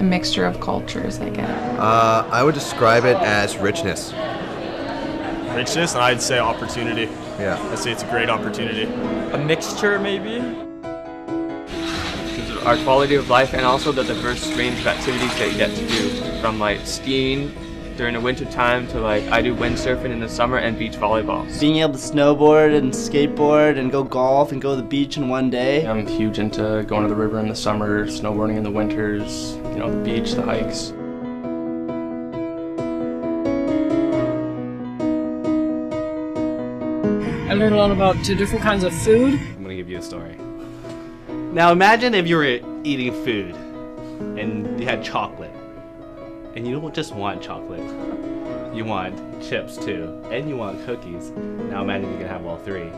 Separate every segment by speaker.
Speaker 1: a mixture of cultures, I guess.
Speaker 2: I would describe it as richness.
Speaker 3: Richness, and I'd say opportunity.
Speaker 2: Yeah.
Speaker 3: I'd say it's a great opportunity.
Speaker 4: A mixture, maybe? Our quality of life and also the diverse range of activities that you get to do, from like skiing during the winter time to like I do windsurfing in the summer and beach volleyball.
Speaker 5: Being able to snowboard and skateboard and go golf and go to the beach in one day.
Speaker 4: I'm huge into going to the river in the summer, snowboarding in the winters, you know, the beach, the hikes.
Speaker 6: I learned a lot about different kinds of food.
Speaker 7: I'm gonna give you a story. Now imagine if you were eating food and you had chocolate. And you don't just want chocolate. You want chips too. And you want cookies. Now imagine you can have all three.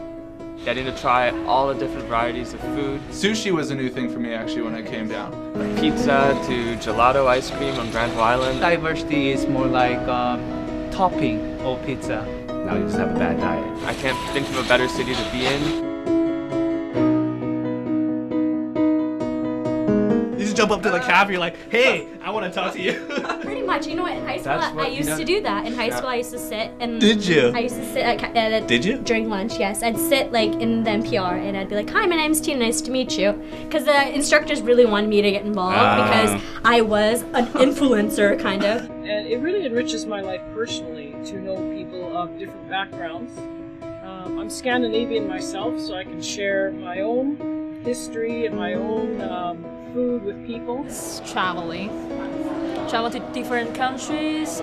Speaker 4: Getting to try all the different varieties of food.
Speaker 8: Sushi was a new thing for me actually when I came down.
Speaker 4: From pizza to gelato ice cream on Granville Island.
Speaker 9: Diversity is more like topping of pizza.
Speaker 7: Now you just have a bad diet.
Speaker 4: I can't think of a better city to be in.
Speaker 7: You just jump up to the cafe, you're like, hey, I want to talk to you.
Speaker 10: Pretty much. You know what? In high school, I used to do that. In high school, I used to sit and...
Speaker 7: Did you?
Speaker 10: I used to sit
Speaker 7: Did you?
Speaker 10: during lunch, yes. I'd sit like in the NPR and I'd be like, hi, my name's Tina, nice to meet you. Because the instructors really wanted me to get involved because I was an influencer, kind of.
Speaker 6: And it really enriches my life personally to know people of different backgrounds. I'm Scandinavian myself, so I can share my own history and my own food with people.
Speaker 11: It's traveling. Travel to different countries.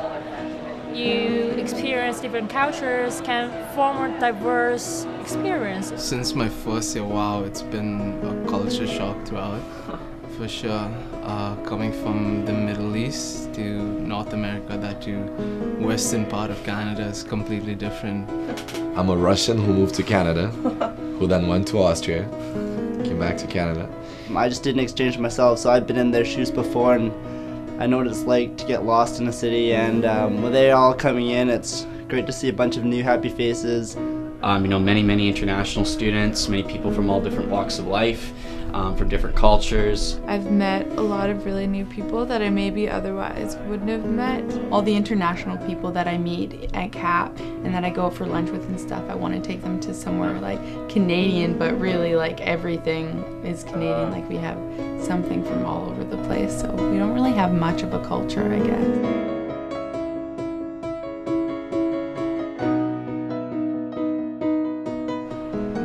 Speaker 11: You experience different cultures, can form a diverse experience.
Speaker 12: Since my first year, wow, it's been a culture shock throughout. For sure, coming from the Middle East to North America, that to western part of Canada is completely different.
Speaker 2: I'm a Russian who moved to Canada, who then went to Austria, came back to Canada.
Speaker 5: I just did an exchange myself, so I've been in their shoes before and I know what it's like to get lost in a city, and when they're all coming in, it's great to see a bunch of new happy faces.
Speaker 13: You know, many international students, many people from all different walks of life, from different cultures.
Speaker 1: I've met a lot of really new people that I maybe otherwise wouldn't have met. All the international people that I meet at CAP and that I go out for lunch with and stuff, I want to take them to somewhere like Canadian, but really like everything is Canadian. Like we have something from all over the place, so we don't really have much of a culture, I guess.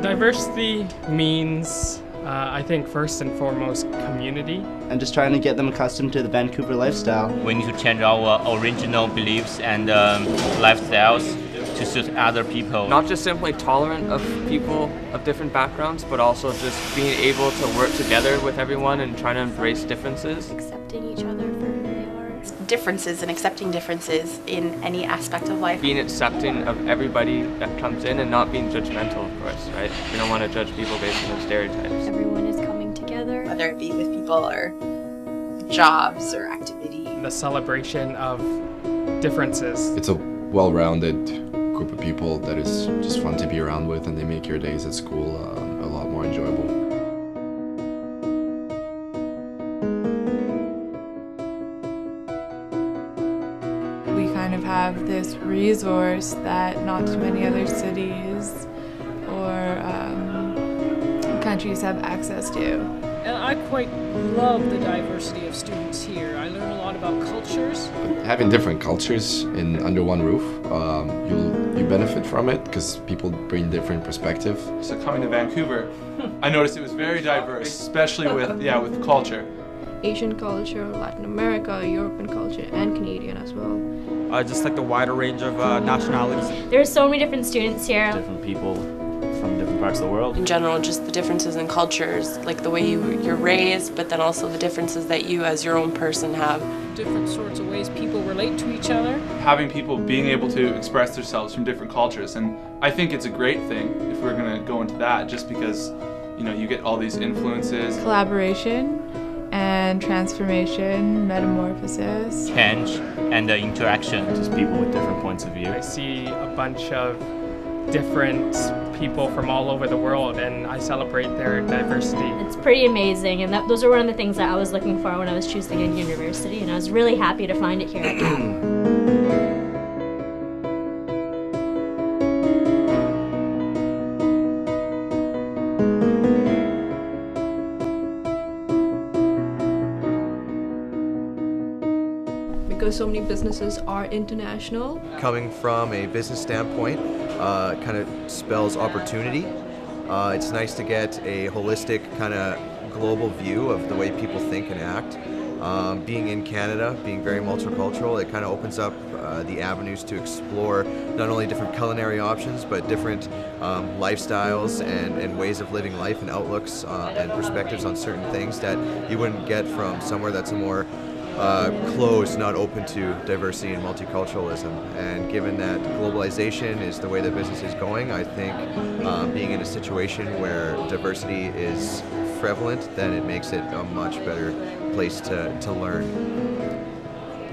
Speaker 14: Diversity means, I think, first and foremost, community.
Speaker 5: And just trying to get them accustomed to the Vancouver lifestyle.
Speaker 15: We need to change our original beliefs and lifestyles to suit other people.
Speaker 4: Not just simply tolerant of people of different backgrounds, but also just being able to work together with everyone and trying to embrace differences.
Speaker 10: Accepting each other for who they are.
Speaker 16: Differences and accepting differences in any aspect of life.
Speaker 4: Being accepting of everybody that comes in and not being judgmental, of course, right? We don't want to judge people based on their stereotypes.
Speaker 10: Everyone is coming together.
Speaker 16: Whether it be with people or jobs or activity.
Speaker 14: The celebration of differences.
Speaker 2: It's a well-rounded group of people that is just fun to be around with, and they make your days at school a lot more enjoyable.
Speaker 1: We kind of have this resource that not too many other cities or countries have access to.
Speaker 6: And I quite love the diversity of students here. I learn a lot about cultures.
Speaker 2: Having different cultures under one roof, you benefit from it because people bring different perspective.
Speaker 8: So coming to Vancouver, I noticed it was very diverse, especially with culture.
Speaker 17: Asian culture, Latin America, European culture, and Canadian as well.
Speaker 4: Just like the wider range of nationalities.
Speaker 10: There's so many different students here.
Speaker 7: Different people from different parts of the world.
Speaker 16: In general, just the differences in cultures, like the way you're raised, but then also the differences that you as your own person have.
Speaker 6: Different sorts of ways people relate to each other.
Speaker 8: Having people being able to express themselves from different cultures, and I think it's a great thing if we're going to go into that, just because, you know, you get all these influences.
Speaker 1: Collaboration and transformation, metamorphosis.
Speaker 15: Change and interaction.
Speaker 7: Just people with different points of view.
Speaker 14: I see a bunch of different people from all over the world, and I celebrate their diversity.
Speaker 10: It's pretty amazing, and those are one of the things that I was looking for when I was choosing a university, and I was really happy to find it here at CAP.
Speaker 17: Because so many businesses are international.
Speaker 18: Coming from a business standpoint, kind of spells opportunity. It's nice to get a holistic kind of global view of the way people think and act. Being in Canada, being very multicultural, it kind of opens up the avenues to explore not only different culinary options, but different lifestyles and ways of living life and outlooks and perspectives on certain things that you wouldn't get from somewhere that's a more closed, not open to diversity and multiculturalism. And given that globalization is the way that business is going, I think being in a situation where diversity is prevalent, then it makes it a much better place to learn.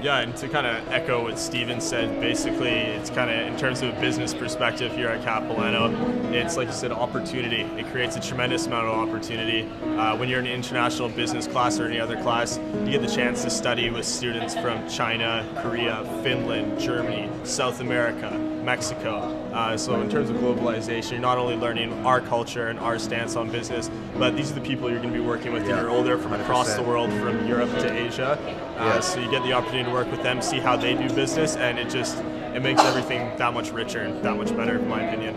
Speaker 3: Yeah, and to kind of echo what Steven said, basically it's kind of in terms of a business perspective here at Capilano, it's like you said, opportunity. It creates a tremendous amount of opportunity. When you're in an international business class or any other class, you get the chance to study with students from China, Korea, Finland, Germany, South America, Mexico. So in terms of globalization, you're not only learning our culture and our stance on business, but these are the people you're going to be working with when you're older, from across the world, from Europe to Asia. So you get the opportunity to work with them, see how they do business, and it makes everything that much richer and that much better, in my opinion.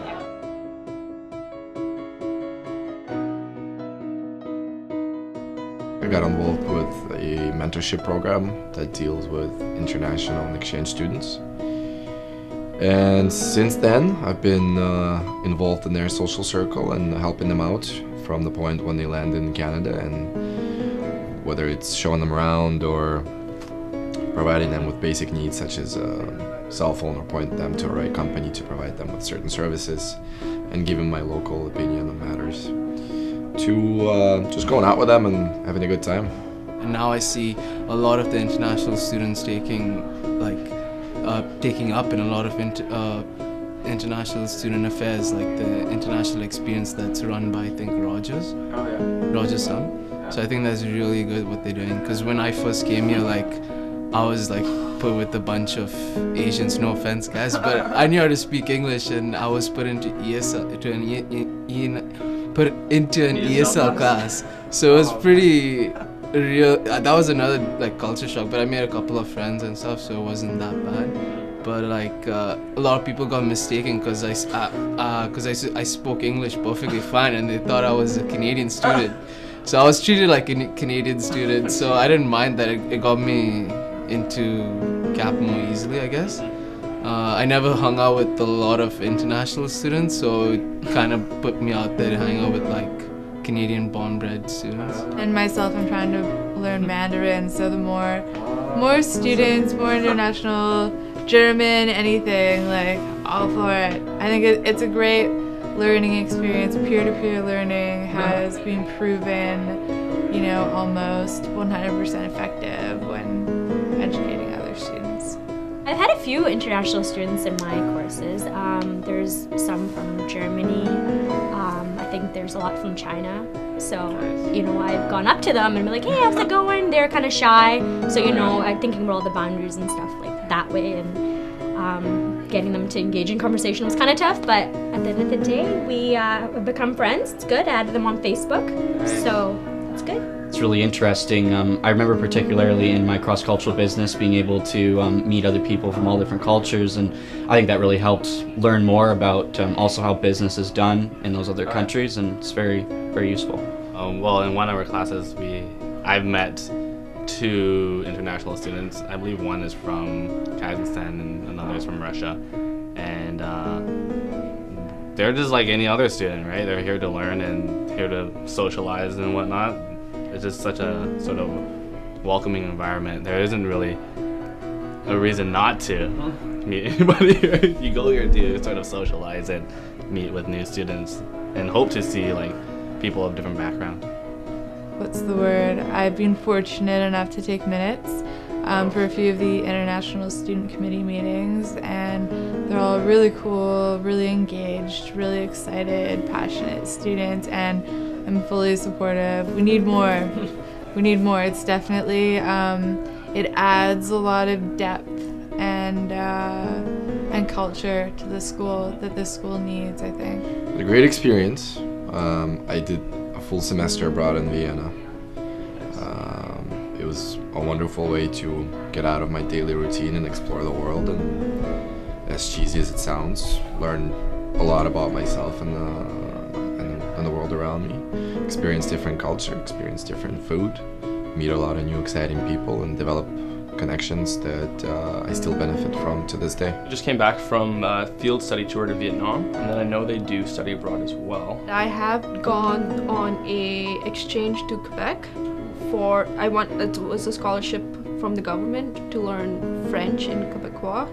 Speaker 2: I got involved with a mentorship program that deals with international and exchange students. And since then, I've been involved in their social circle and helping them out from the point when they land in Canada, and whether it's showing them around or providing them with basic needs such as a cell phone, or point them to a right company to provide them with certain services, and giving my local opinion on matters, to just going out with them and having a good time.
Speaker 12: And now I see a lot of the international students taking up in a lot of international student affairs, like the international experience that's run by, I think, Rogers.
Speaker 4: Oh yeah.
Speaker 12: Rogers Son. So I think that's really good what they're doing, because when I first came here, I was put with a bunch of Asians, no offense guys, but I knew how to speak English, and I was put into ESL, ESL class. So it was pretty real. That was another culture shock, but I made a couple of friends and stuff, so it wasn't that bad. But a lot of people got mistaken because I spoke English perfectly fine, and they thought I was a Canadian student. So I was treated like a Canadian student, so I didn't mind that. It got me into CAP more easily, I guess. I never hung out with a lot of international students, so it kind of put me out there to hang out with Canadian born-bred students.
Speaker 1: And myself, I'm trying to learn Mandarin, so the more students, more international, German, anything, all for it. I think it's a great learning experience. Peer-to-peer learning has been proven, almost 100% effective when educating other students.
Speaker 10: I've had a few international students in my courses. There's some from Germany. I think there's a lot from China. So, I've gone up to them and been like, hey, how's it going? They're kind of shy. So, I'm thinking about all the boundaries and stuff that way. And getting them to engage in conversation was kind of tough. But at the end of the day, we've become friends. It's good. I added them on Facebook. So, it's good.
Speaker 13: It's really interesting. I remember particularly in my cross-cultural business being able to meet other people from all different cultures, and I think that really helped learn more about also how business is done in those other countries, and it's very, very useful.
Speaker 7: Well, in one of our classes, I've met 2 international students. I believe one is from Kazakhstan and another is from Russia, and they're just like any other student, right? They're here to learn and here to socialize and whatnot. It's just such a sort of welcoming environment. There isn't really a reason not to meet anybody here. You go here to sort of socialize and meet with new students and hope to see people of different backgrounds.
Speaker 1: What's the word? I've been fortunate enough to take minutes for a few of the International Student Committee meetings, and they're all really cool, really engaged, really excited, passionate students, and I'm fully supportive. We need more. We need more. It's definitely, it adds a lot of depth and culture to the school that this school needs, I think.
Speaker 2: It was a great experience. I did a full semester abroad in Vienna. It was a wonderful way to get out of my daily routine and explore the world, and as cheesy as it sounds, learn a lot about myself and the world around me. Experience different culture, experience different food, meet a lot of new exciting people, and develop connections that I still benefit from to this day.
Speaker 19: I just came back from a field study tour to Vietnam, and then I know they do study abroad as well.
Speaker 17: I have gone on a exchange to Quebec for, it was a scholarship from the government to learn French in Quebecois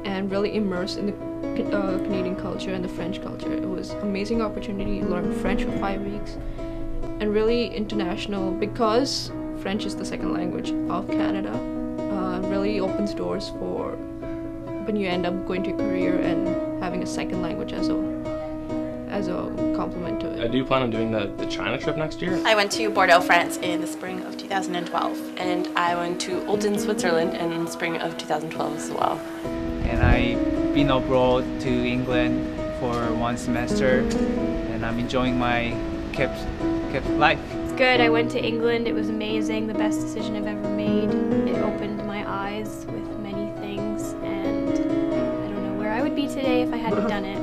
Speaker 17: and really immerse in the Canadian culture and the French culture. It was an amazing opportunity to learn French for 5 weeks and really international, because French is the second language of Canada. Really opens doors for when you end up going to a career and having a second language as a complement to it.
Speaker 19: I do plan on doing the China trip next year.
Speaker 20: I went to Bordeaux, France in the spring of 2012.
Speaker 16: And I went to Olten, Switzerland in the spring of 2012 as well.
Speaker 9: And I've been abroad to England for 1 semester, and I'm enjoying my kept life.
Speaker 10: It's good. I went to England. It was amazing. The best decision I've ever made. It opened my eyes with many things, and I don't know where I would be today if I hadn't done it.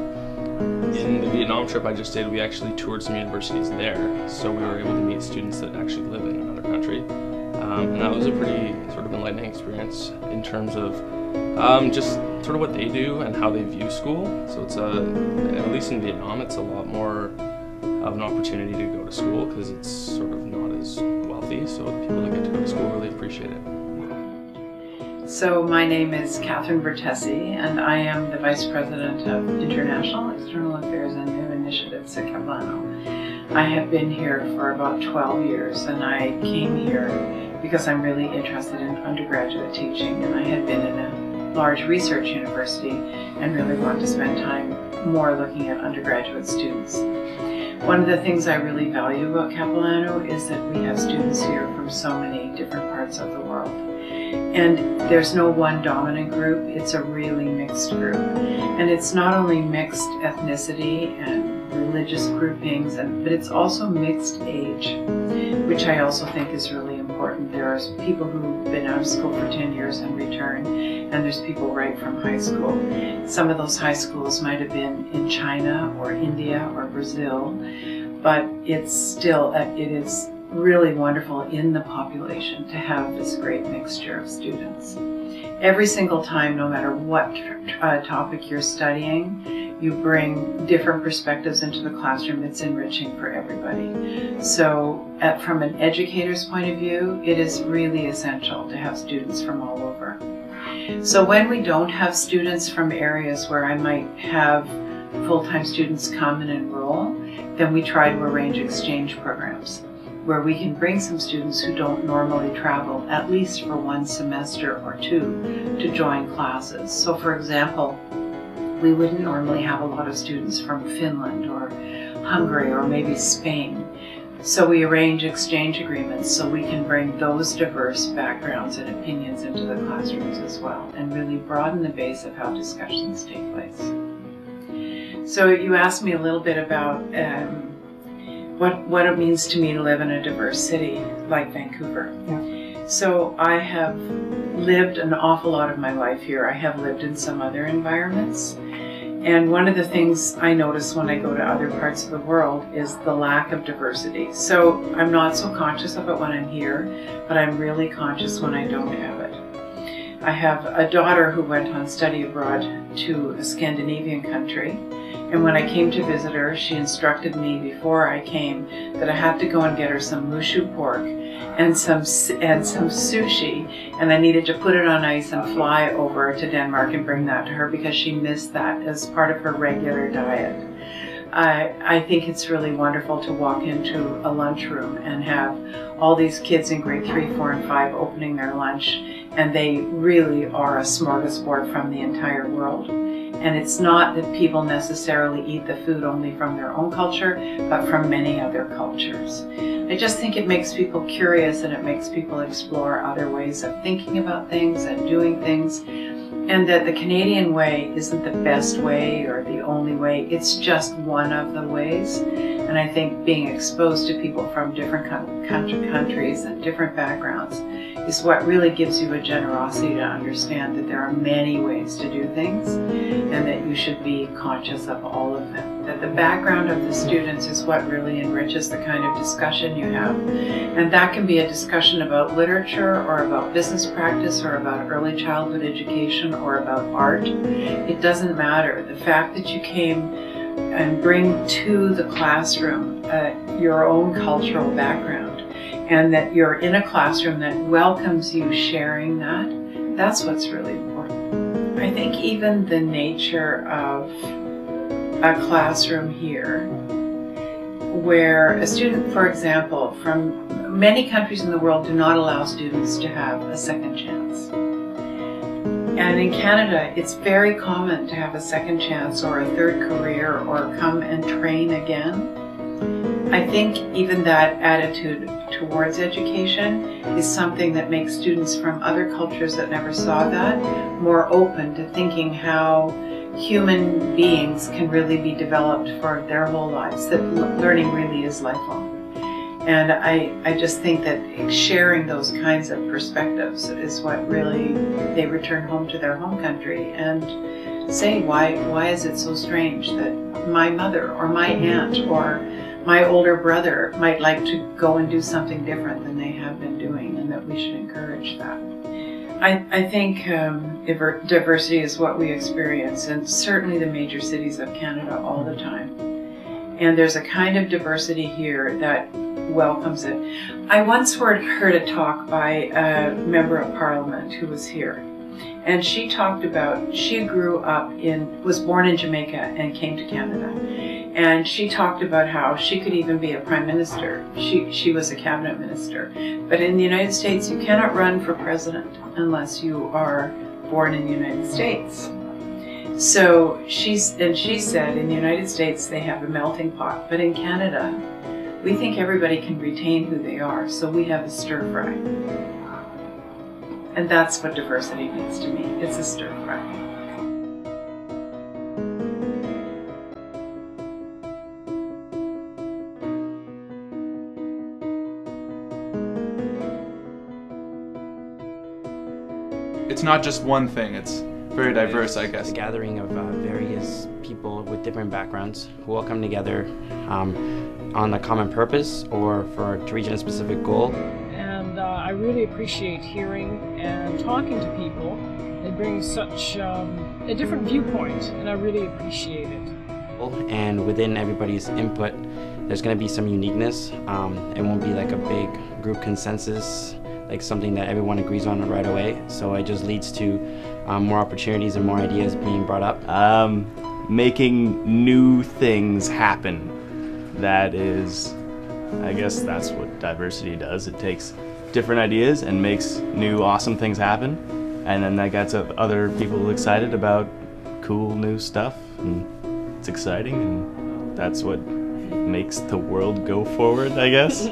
Speaker 19: In the Vietnam trip I just did, we actually toured some universities there, so we were able to meet students that actually live in another country. And that was a pretty sort of enlightening experience in terms of just sort of what they do and how they view school. So it's at least in Vietnam, it's a lot more of an opportunity to go to school because it's sort of not as wealthy, so the people that get to go to school really appreciate it.
Speaker 21: So my name is Catherine Bertesi, and I am the Vice President of International External Affairs and New Initiatives at Capilano. I have been here for about 12 years, and I came here because I'm really interested in undergraduate teaching, and I had been in a large research university and really wanted to spend time more looking at undergraduate students. One of the things I really value about Capilano is that we have students here from so many different parts of the world. And there's no one dominant group, it's a really mixed group. And it's not only mixed ethnicity and religious groupings, but it's also mixed age, which I also think is really important. There are people who've been out of school for 10 years and return, and there's people right from high school. Some of those high schools might have been in China or India or Brazil, but it's still, it is really wonderful in the population to have this great mixture of students. Every single time, no matter what topic you're studying, you bring different perspectives into the classroom. It's enriching for everybody. So from an educator's point of view, it is really essential to have students from all over. So when we don't have students from areas where I might have full-time students come and enroll, then we try to arrange exchange programs where we can bring some students who don't normally travel, at least for 1 semester or 2, to join classes. So for example, we wouldn't normally have a lot of students from Finland or Hungary or maybe Spain. So we arrange exchange agreements so we can bring those diverse backgrounds and opinions into the classrooms as well, and really broaden the base of how discussions take place. So you asked me a little bit about what it means to me to live in a diverse city like Vancouver. Yeah. So I have lived an awful lot of my life here. I have lived in some other environments. And one of the things I notice when I go to other parts of the world is the lack of diversity. So I'm not so conscious of it when I'm here, but I'm really conscious when I don't have it. I have a daughter who went on study abroad to a Scandinavian country. And when I came to visit her, she instructed me before I came that I had to go and get her some mushu pork and some sushi, and I needed to put it on ice and fly over to Denmark and bring that to her because she missed that as part of her regular diet. I think it's really wonderful to walk into a lunchroom and have all these kids in grade 3, 4, and 5 opening their lunch and they really are a smorgasbord from the entire world. And it's not that people necessarily eat the food only from their own culture, but from many other cultures. I just think it makes people curious, and it makes people explore other ways of thinking about things and doing things, and that the Canadian way isn't the best way or the only way. It's just one of the ways. And I think being exposed to people from different countries and different backgrounds is what really gives you a generosity to understand that there are many ways to do things, and that you should be conscious of all of them. That the background of the students is what really enriches the kind of discussion you have. And that can be a discussion about literature, or about business practice, or about early childhood education, or about art. It doesn't matter. The fact that you came and bring to the classroom your own cultural background, and that you're in a classroom that welcomes you sharing that, that's what's really important. I think even the nature of a classroom here, where a student, for example, from many countries in the world do not allow students to have a second chance. And in Canada, it's very common to have a second chance or a third career or come and train again. I think even that attitude towards education is something that makes students from other cultures that never saw that more open to thinking how human beings can really be developed for their whole lives, that learning really is lifelong. And I just think that sharing those kinds of perspectives is what really, they return home to their home country and say, why is it so strange that my mother or my aunt or my older brother might like to go and do something different than they have been doing, and that we should encourage that. I think diversity is what we experience, and certainly the major cities of Canada all the time. And there's a kind of diversity here that welcomes it. I once heard a talk by a member of parliament who was here, and she talked about, she grew up was born in Jamaica and came to Canada, and she talked about how she could even be a prime minister. She was a cabinet minister, but in the United States you cannot run for president unless you are born in the United States. So she said in the United States they have a melting pot, but in Canada we think everybody can retain who they are, so we have a stir fry. And that's what diversity means to me. It's a stir fry.
Speaker 8: It's not just one thing, it's very diverse, I guess.
Speaker 11: A gathering of various people with different backgrounds who all come together on a common purpose or to reach a specific goal.
Speaker 6: And I really appreciate hearing and talking to people. It brings such a different viewpoint, and I really appreciate it.
Speaker 11: And within everybody's input, there's going to be some uniqueness. It won't be like a big group consensus, like something that everyone agrees on right away. So it just leads to more opportunities and more ideas being brought up.
Speaker 22: Making new things happen. That is, I guess that's what diversity does. It takes different ideas and makes new awesome things happen. And then that gets other people excited about cool new stuff. And it's exciting, and that's what makes the world go forward, I guess.